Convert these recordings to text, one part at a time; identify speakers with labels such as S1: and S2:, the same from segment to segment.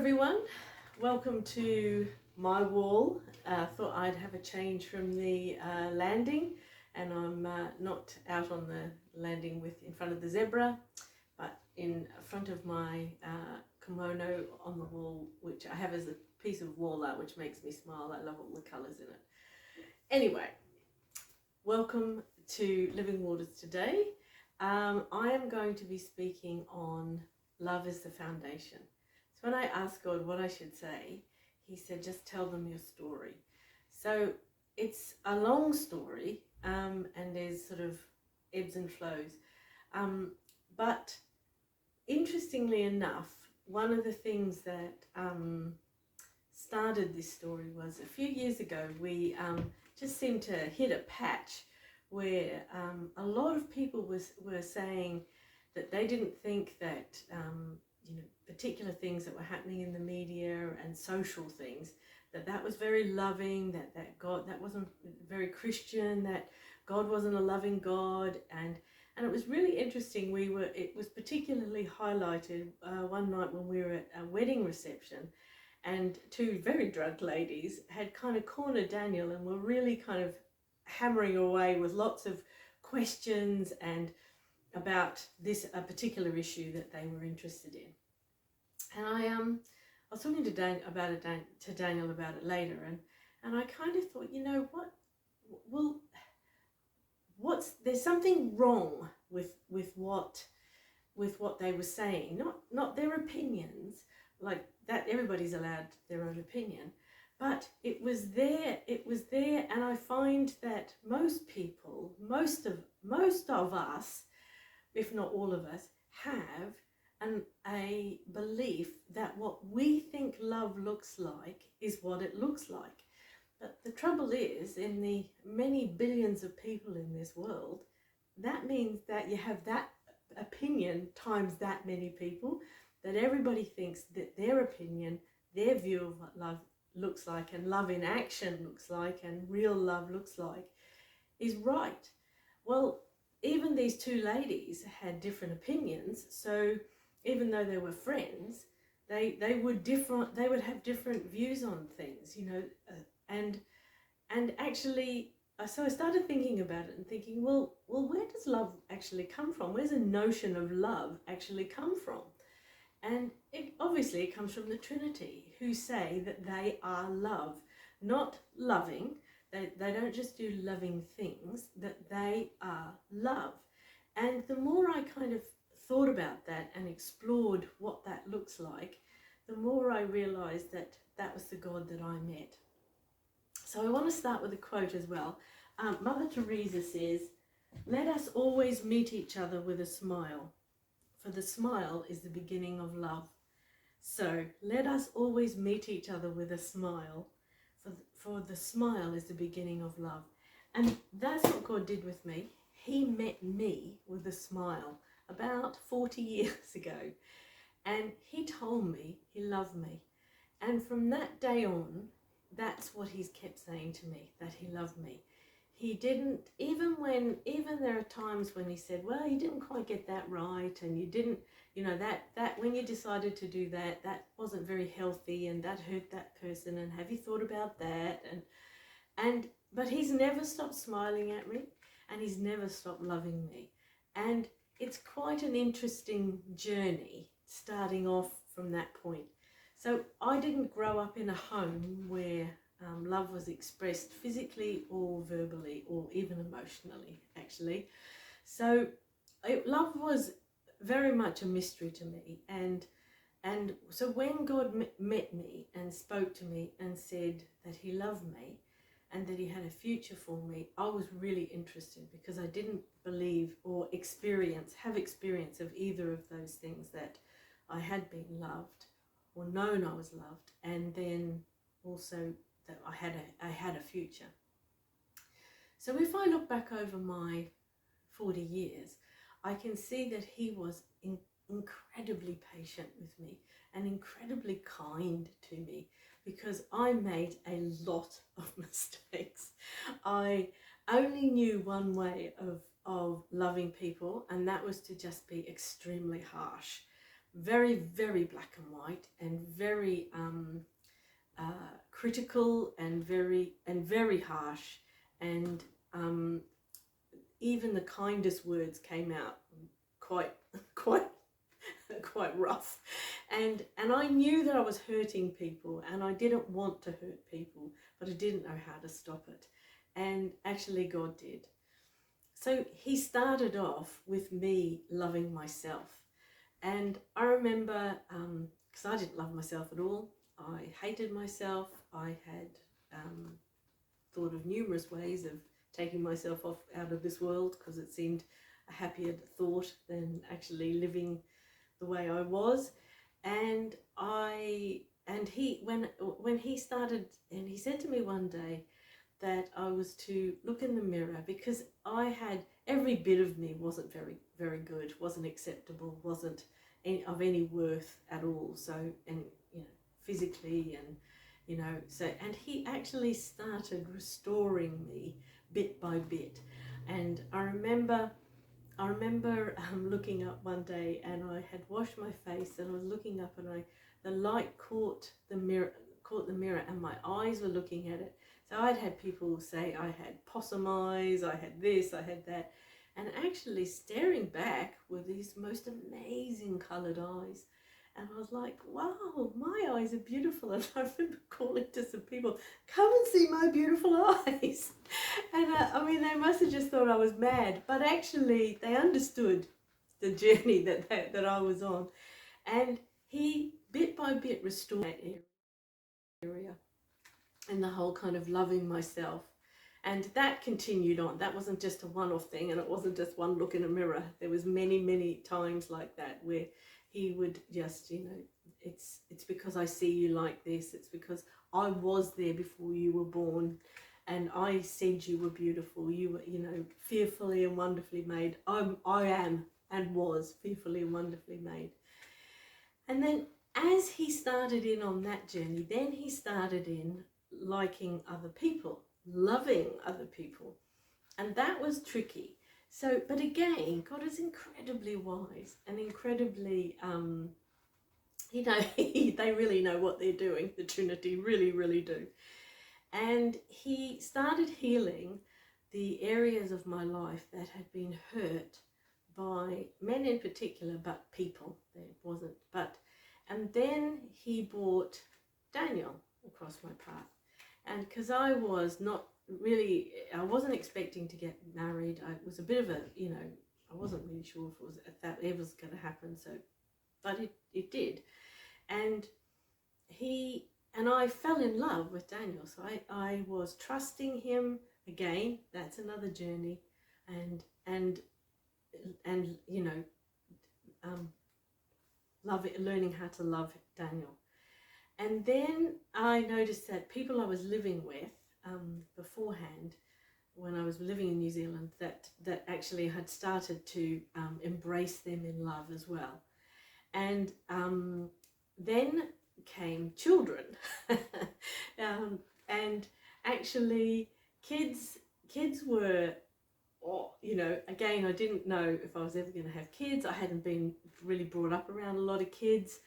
S1: everyone, welcome to my wall. Thought I'd have a change from the landing, and I'm not out on the landing in front of the zebra, but in front of my kimono on the wall, which I have as a piece of wall art, which makes me smile. I love all the colours in it. Anyway, welcome to Living Waters today. I am going to be speaking on love is the foundation. So when I asked God what I should say, he said, just tell them your story. So it's a long story, and there's sort of ebbs and flows. But interestingly enough, one of the things that started this story was a few years ago, we just seemed to hit a patch where a lot of people were saying that they didn't think that particular things that were happening in the media and social things, that was very loving, that God, that wasn't very Christian, that God wasn't a loving God, and it was really interesting. It was particularly highlighted one night when we were at a wedding reception, and two very drunk ladies had kind of cornered Daniel and were really kind of hammering away with lots of questions and about this a particular issue that they were interested in. And I was talking to Daniel about it later, and I kind of thought, you know what? Well, there's something wrong with what they were saying. Not their opinions, like that. Everybody's allowed their own opinion, but it was there, and I find that most people, most of us, if not all of us, have a belief that what we think love looks like is what it looks like. But the trouble is, in the many billions of people in this world, that means that you have that opinion times that many people, that everybody thinks that their opinion, their view of what love looks like, and love in action looks like, and real love looks like, is right. Well, even these two ladies had different opinions, so even though they were friends, they would have different views on things, and actually, so I started thinking about it and thinking, well, where does love actually come from? Where's the notion of love actually come from? And obviously it comes from the Trinity, who say that they are love, not loving. They don't just do loving things, that they are love. And the more I kind of thought about that and explored what that looks like, the more I realized that that was the God that I met. So I want to start with a quote as well. Mother Teresa says, "Let us always meet each other with a smile, for the smile is the beginning of love." So let us always meet each other with a smile, for the smile is the beginning of love. And that's what God did with me. He met me with a smile about 40 years ago, and he told me he loved me. And from that day on, that's what he's kept saying to me, that he loved me. He didn't, even there are times when he said, well, you didn't quite get that right, and you didn't, that when you decided to do that wasn't very healthy, and that hurt that person, and have you thought about that? But he's never stopped smiling at me, and he's never stopped loving me. And it's quite an interesting journey starting off from that point. So I didn't grow up in a home where love was expressed physically or verbally or even emotionally, actually. So love was very much a mystery to me. And so when God met me and spoke to me and said that he loved me and that he had a future for me, I was really interested, because I didn't believe or have experience of either of those things, that I had been loved or known I was loved, and then also that I had a future. So if I look back over my 40 years, I can see that he was incredibly patient with me and incredibly kind to me, because I made a lot of mistakes. I only knew one way of loving people, and that was to just be extremely harsh. very, very black and white, and very critical, and very harsh, and even the kindest words came out quite quite quite rough, and I knew that I was hurting people, and I didn't want to hurt people, but I didn't know how to stop it, and actually God did. So he started off with me loving myself. And I remember, because I didn't love myself at all, I hated myself. I had thought of numerous ways of taking myself off out of this world, because it seemed a happier thought than actually living the way I was. And he, when he started, and he said to me one day that I was to look in the mirror, because I had, every bit of me wasn't very, very good, wasn't acceptable, wasn't of any worth at all. So, and physically, and so, and he actually started restoring me bit by bit. And I remember looking up one day, and I had washed my face, and I was looking up, and the light caught the mirror, and my eyes were looking at it. So I'd had people say I had possum eyes, I had this, I had that, and actually staring back were these most amazing coloured eyes. And I was like, wow, my eyes are beautiful. And I remember calling to some people, come and see my beautiful eyes. And I mean, they must have just thought I was mad, but actually they understood the journey that I was on. And he, bit by bit, restored that area, and the whole kind of loving myself. And that continued on. That wasn't just a one-off thing, and it wasn't just one look in a mirror. There was many, many times like that where he would just, it's because I see you like this. It's because I was there before you were born, and I said you were beautiful. You were, fearfully and wonderfully made. I am and was fearfully and wonderfully made. And then as he started in on that journey, then he started in liking other people, loving other people. And that was tricky. So, but again, God is incredibly wise and incredibly, they really know what they're doing. The Trinity really, really do. And he started healing the areas of my life that had been hurt by men in particular, but people. There wasn't, and then he brought Daniel across my path. And because I wasn't expecting to get married. I was a bit of a, I wasn't really sure if that ever was going to happen. So, but it did. And I fell in love with Daniel. So I was trusting him again. That's another journey. And learning how to love Daniel. And then I noticed that people I was living with beforehand, when I was living in New Zealand, that actually had started to embrace them in love as well. And then came children. And actually kids were, again, I didn't know if I was ever going to have kids. I hadn't been really brought up around a lot of kids.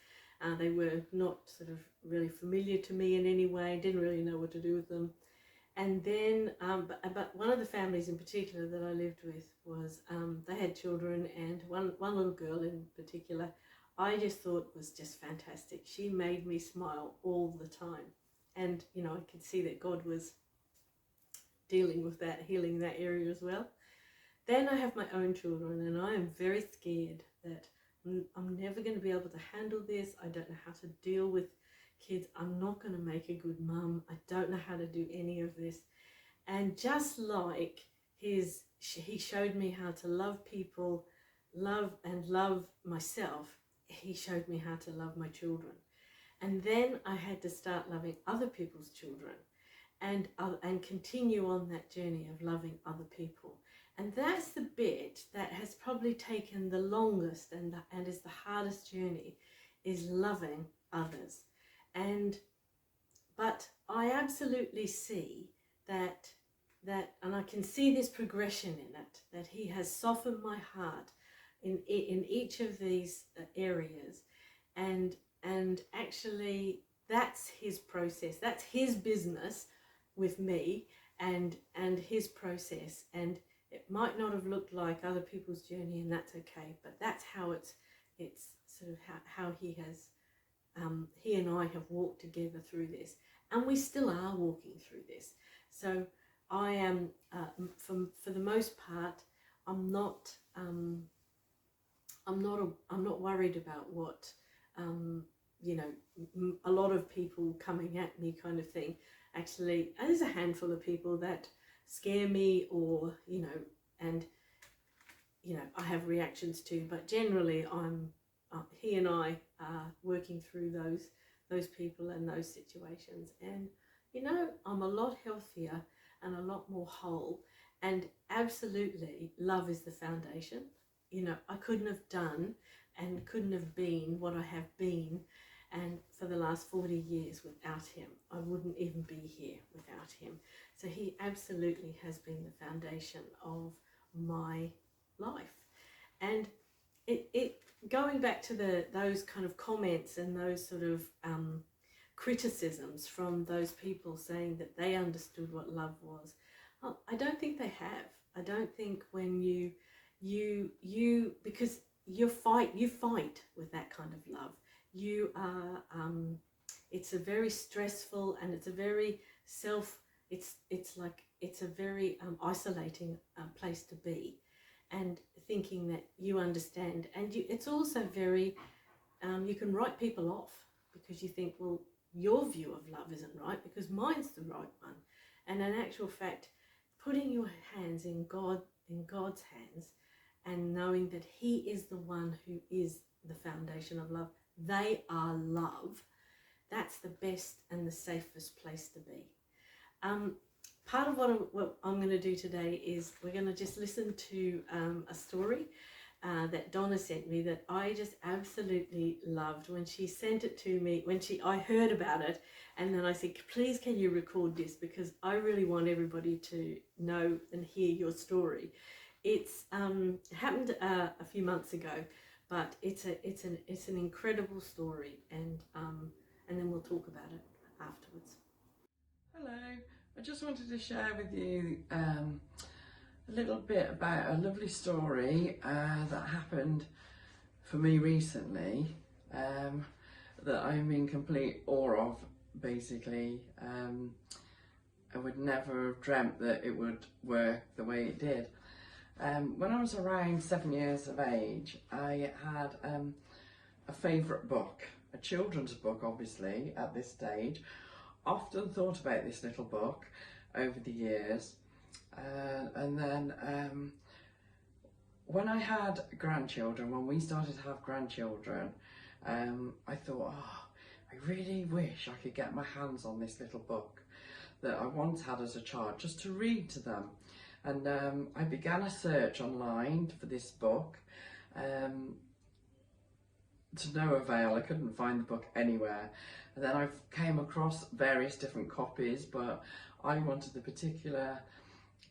S1: They were not sort of really familiar to me in any way. Didn't really know what to do with them. And then, but one of the families in particular that I lived with was, they had children, and one little girl in particular, I just thought was just fantastic. She made me smile all the time. And, I could see that God was dealing with that, healing that area as well. Then I have my own children, and I am very scared that I'm never going to be able to handle this. I don't know how to deal with kids. I'm not going to make a good mum. I don't know how to do any of this. And just like he showed me how to love people, love myself, he showed me how to love my children. And then I had to start loving other people's children, and continue on that journey of loving other people. And that's the bit that has probably taken the longest and is the hardest journey, is loving others. But I absolutely see that, and I can see this progression in it, that he has softened my heart in each of these areas. and actually that's his process, that's his business with me, and his process, and it might not have looked like other people's journey, and that's okay, but that's how it's sort of how he has he and I have walked together through this, and we still are walking through this. So I am for the most part, I'm not worried about what you know, a lot of people coming at me kind of thing. Actually, there's a handful of people that scare me, or you know, and you know, I have reactions to, but generally I'm he and I are working through those people and those situations, and you know, I'm a lot healthier and a lot more whole, and absolutely love is the foundation. You know, I couldn't have done and couldn't have been what I have been, and for the last 40 years without him. I wouldn't even be here without him. So he absolutely has been the foundation of my life. And it going back to those kind of comments and those sort of criticisms from those people saying that they understood what love was, I don't think they have. I don't think when you because you fight with that kind of love. You are it's a very stressful, and it's a very it's a very isolating place to be, and thinking that you understand, and it's also very you can write people off because you think, well, your view of love isn't right because mine's the right one. And in actual fact, putting your hands in God's hands, and knowing that he is the one who is the foundation of love, they are love, that's the best and the safest place to be. Part of what I'm going to do today is we're going to just listen to a story that Donna sent me that I just absolutely loved when she sent it to me, I heard about it, and then I said, please can you record this, because I really want everybody to know and hear your story. It's happened a few months ago, but it's an incredible story, and then we'll talk about it afterwards.
S2: Hello, I just wanted to share with you a little bit about a lovely story that happened for me recently, that I'm in complete awe of, basically. I would never have dreamt that it would work the way it did. When I was around 7 years of age, I had a favourite book, a children's book obviously at this stage. Often thought about this little book over the years, and then when I had grandchildren, when we started to have grandchildren, I thought, oh, I really wish I could get my hands on this little book that I once had as a child, just to read to them. And I began a search online for this book, to no avail. I couldn't find the book anywhere. And then I came across various different copies, but I wanted the particular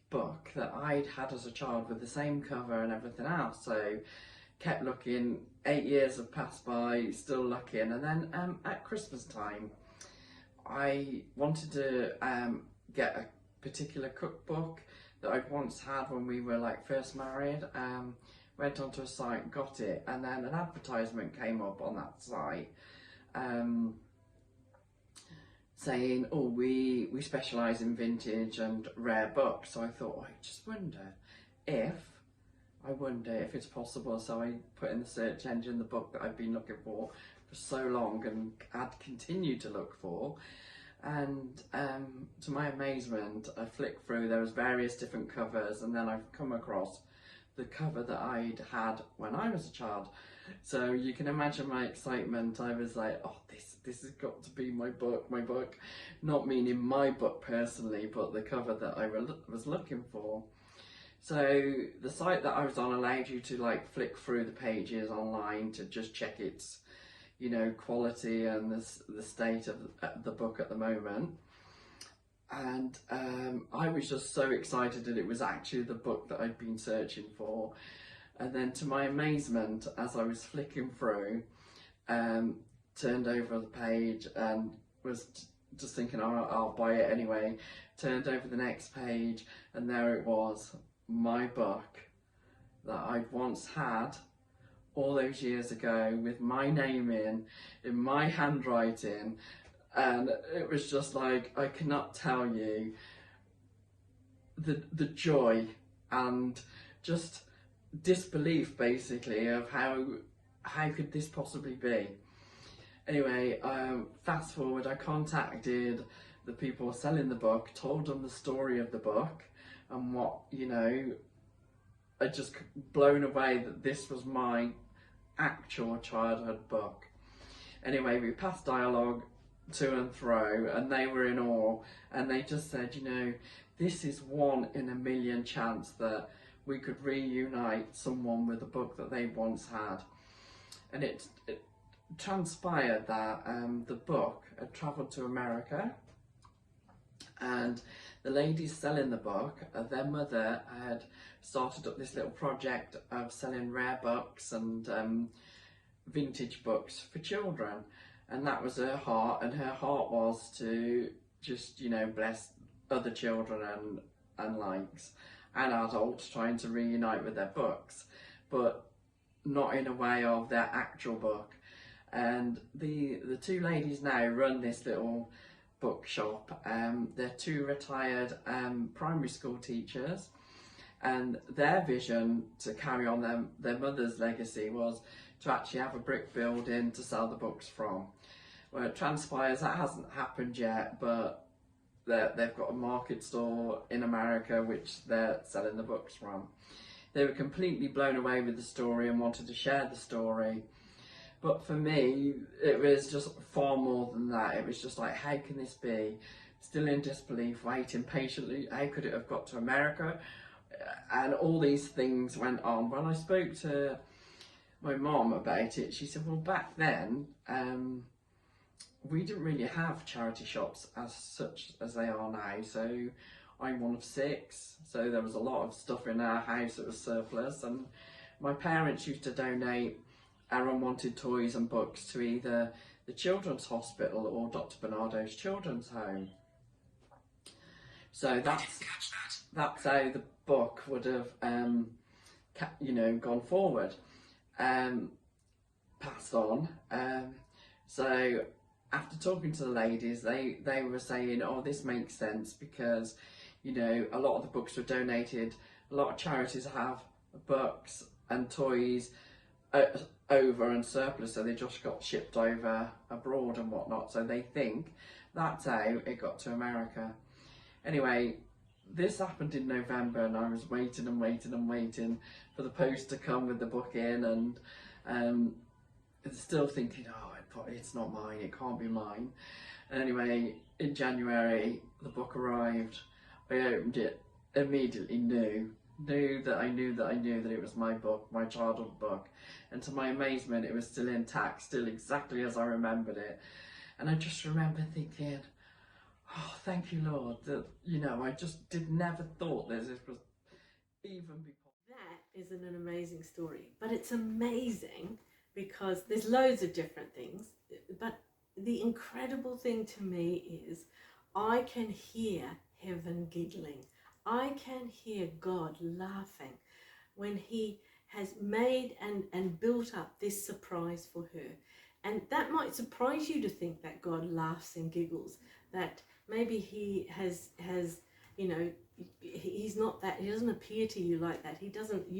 S2: book that I'd had as a child with the same cover and everything else. So kept looking. 8 years have passed by, still looking. And then at Christmas time, I wanted to get a particular cookbook that I'd once had when we were like first married. Went onto a site, got it, and then an advertisement came up on that site saying, oh, we specialise in vintage and rare books. So I thought, oh, I wonder if it's possible. So I put in the search engine the book that I've been looking for so long and had continued to look for. And to my amazement, I flicked through, there was various different covers, and then I've come across the cover that I'd had when I was a child. So you can imagine my excitement. I was like, oh, this has got to be my book, not meaning my book personally, but the cover that I was looking for. So the site that I was on allowed you to like flick through the pages online to just check its, you know, quality and the state of the book at the moment. And I was just so excited that it was actually the book that I'd been searching for. And then to my amazement, as I was flicking through, turned over the page and was just thinking, oh, I'll buy it anyway. Turned over the next page, and there it was, my book that I'd once had all those years ago, with my name in my handwriting. And it was just like, I cannot tell you the joy and just disbelief, basically, of how could this possibly be. Anyway, fast forward, I contacted the people selling the book, told them the story of the book and what, you know, I just blown away that this was my actual childhood book. Anyway, we passed dialogue to and fro, and they were in awe, and they just said, you know, this is 1 in a million chance that we could reunite someone with a book that they once had. And it transpired that the book had travelled to America, and the ladies selling the book, their mother had started up this little project of selling rare books and vintage books for children, and that was her heart, and her heart was to just, you know, bless other children and likes and adults trying to reunite with their books, but not in a way of their actual book. And the 2 ladies now run this little bookshop. They're 2 retired primary school teachers, and their vision to carry on their mother's legacy was to actually have a brick building to sell the books from. Well, it transpires that hasn't happened yet, but they've got a market store in America which they're selling the books from. They were completely blown away with the story and wanted to share the story. But for me, it was just far more than that. It was just like, how can this be? Still in disbelief, waiting patiently. How could it have got to America? And all these things went on. When I spoke to my mom about it, she said, well, back then, we didn't really have charity shops as such as they are now. So I'm one of 6, so there was a lot of stuff in our house that was surplus, and my parents used to donate our unwanted toys and books to either the Children's Hospital or Dr. Bernardo's Children's Home. So that's how the book would have, you know, gone forward, passed on. So after talking to the ladies, they were saying, oh, this makes sense because, you know, a lot of the books were donated. A lot of charities have books and toys over and surplus, so they just got shipped over abroad and whatnot. So they think that's how it got to America. Anyway, this happened in November, and I was waiting and waiting and waiting for the post to come with the book in, and still thinking, oh, it's not mine, it can't be mine. And anyway, in January, the book arrived. I opened it, immediately knew that it was my book, my childhood book. And to my amazement, it was still intact, still exactly as I remembered it. And I just remember thinking, oh, thank you, Lord, that, you know, I just never thought this was even before.
S1: That isn't an amazing story, but it's amazing because there's loads of different things. But the incredible thing to me is I can hear heaven giggling. I can hear God laughing when he has made and built up this surprise for her. And that might surprise you to think that God laughs and giggles, that maybe he has, you know, he's not that, he doesn't appear to you like that. You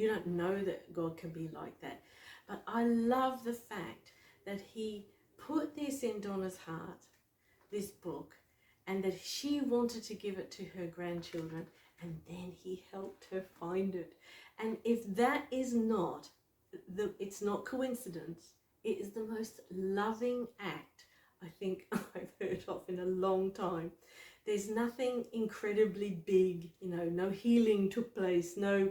S1: don't know that God can be like that. But I love the fact that he put this in Donna's heart, this book, and that she wanted to give it to her grandchildren, and then he helped her find it. And if that is not, it's not coincidence, it is the most loving act I think I've heard of in a long time. There's nothing incredibly big, you know, no healing took place, no,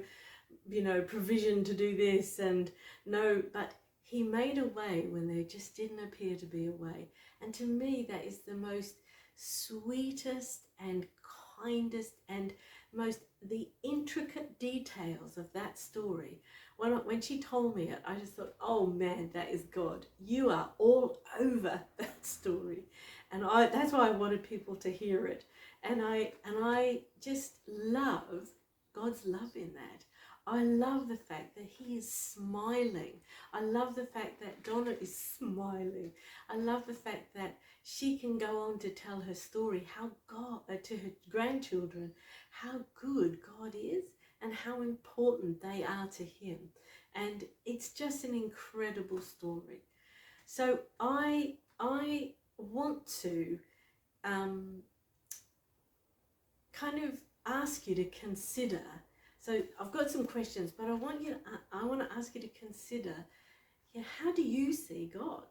S1: you know, provision to do this, and no, but he made a way when there just didn't appear to be a way. And to me, that is the most sweetest and kindest and the intricate details of that story. When she told me it, I just thought, oh man, that is God. You are all over that story. And that's why I wanted people to hear it. And I just love God's love in that. I love the fact that he is smiling. I love the fact that Donna is smiling. I love the fact that she can go on to tell her story, how God, to her grandchildren, how good God is and how important they are to him. And it's just an incredible story. So I want to kind of ask you to consider. So I've got some questions, but I want to ask you to consider, how do you see God?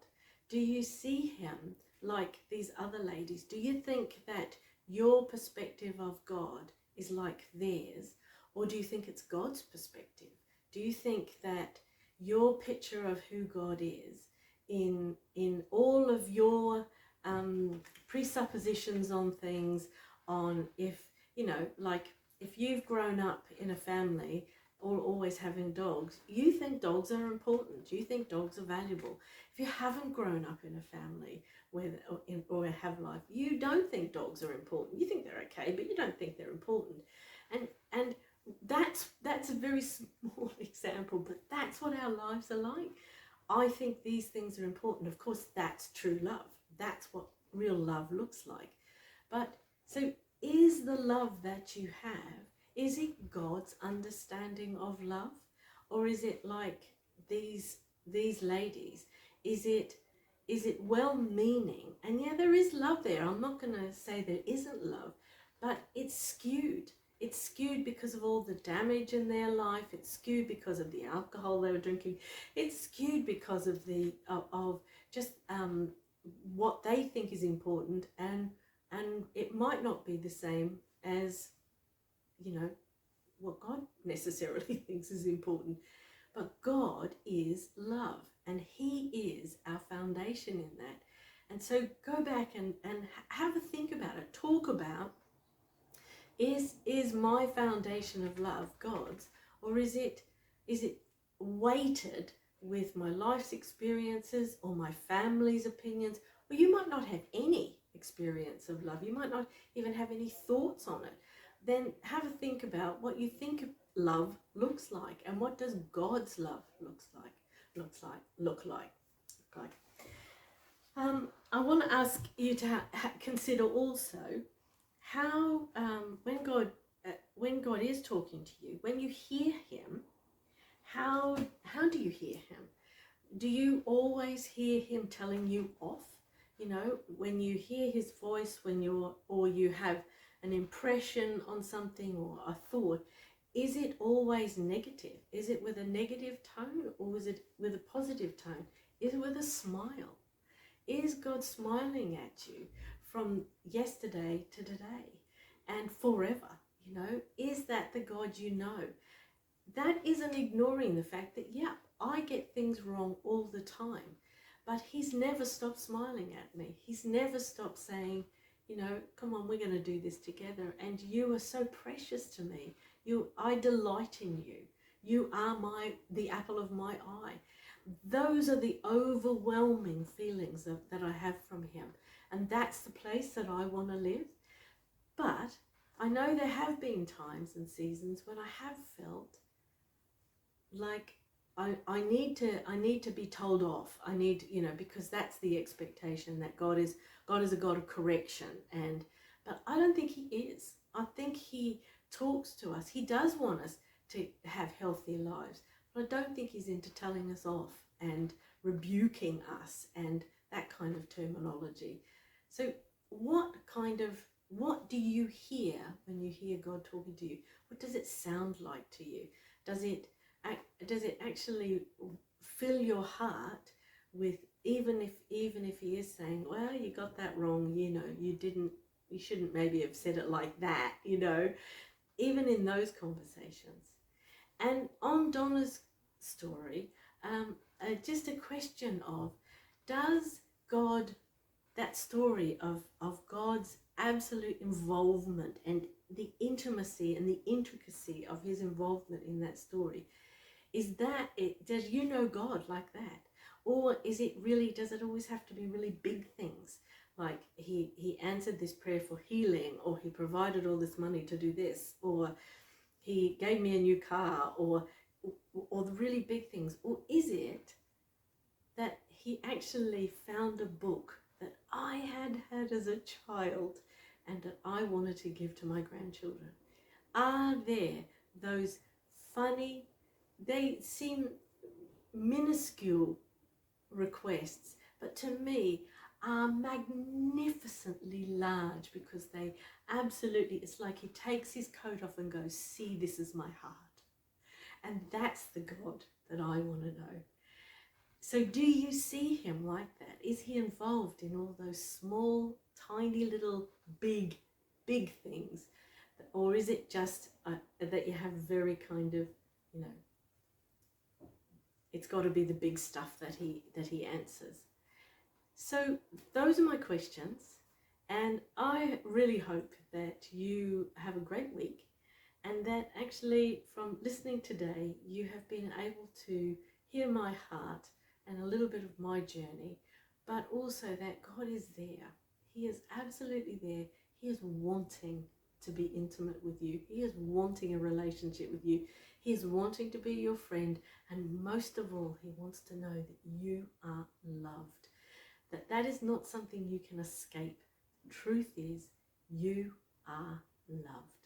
S1: Do you see him like these other ladies? Do you think that your perspective of God is like theirs, or do you think it's God's perspective? Do you think that your picture of who God is, in all of your presuppositions on things, on if you've grown up in a family or always having dogs, you think dogs are important, you think dogs are valuable. If you haven't grown up in a family or have life, you don't think dogs are important. You think they're okay, but you don't think they're important. And that's a very small example, but that's what our lives are like. I think these things are important. Of course, that's true love. That's what real love looks like. But so is the love that you have, is it God's understanding of love? Or is it like these ladies? Is it well-meaning? And yeah, there is love there. I'm not going to say there isn't love, but it's skewed. It's skewed because of all the damage in their life. It's skewed because of the alcohol they were drinking. It's skewed because of what they think is important, and it might not be the same as what God necessarily thinks is important. But God is love, and he is our foundation in that. And so go back and have a think about it. Talk about, is my foundation of love God's, or is it weighted with my life's experiences or my family's opinions? Or you might not have any experience of love. You might not even have any thoughts on it. Then have a think about what you think love looks like, and what does God's love look like. I want to ask you to consider also how when God is talking to you, when you hear him, how do you hear him? Do you always hear him telling you off? When you hear his voice, or you have an impression on something or a thought, is it always negative? Is it with a negative tone, or is it with a positive tone? Is it with a smile? Is God smiling at you from yesterday to today and forever? Is that the God you know? That isn't ignoring the fact that, I get things wrong all the time, but he's never stopped smiling at me. He's never stopped saying, come on, we're going to do this together. And you are so precious to me. I delight in you. You are the apple of my eye. Those are the overwhelming feelings that I have from him. And that's the place that I want to live. But I know there have been times and seasons when I have felt like I need to be told off. I need, because that's the expectation, that God is a God of correction. But I don't think he is. I think he talks to us. He does want us to have healthy lives, but I don't think he's into telling us off and rebuking us and that kind of terminology. So what do you hear when you hear God talking to you? What does it sound like to you? Does it actually fill your heart with, even if he is saying, well, you got that wrong, you shouldn't maybe have said it like that, even in those conversations. And on Donna's story, just a question of, does God, that story of God's absolute involvement and the intimacy and the intricacy of his involvement in that story. Is that it? Does you know God like that? Or is it really, does it always have to be really big things? Like he answered this prayer for healing, or he provided all this money to do this, or he gave me a new car, or the really big things? Or is it that he actually found a book that I had as a child and that I wanted to give to my grandchildren? Are there those funny, they seem minuscule requests, but to me are magnificently large, because they absolutely, it's like he takes his coat off and goes, see, this is my heart. And that's the God that I want to know. So do you see him like that? Is he involved in all those small, tiny little big things? Or is it just that you have very kind of, you know, it's got to be the big stuff that he answers? So those are my questions, and I really hope that you have a great week, and that actually from listening today you have been able to hear my heart and a little bit of my journey, but also that God is there. He is absolutely there. He is wanting to be intimate with you. He is wanting a relationship with you. He is wanting to be your friend, and most of all, he wants to know that you are loved. That is not something you can escape. Truth is, you are loved.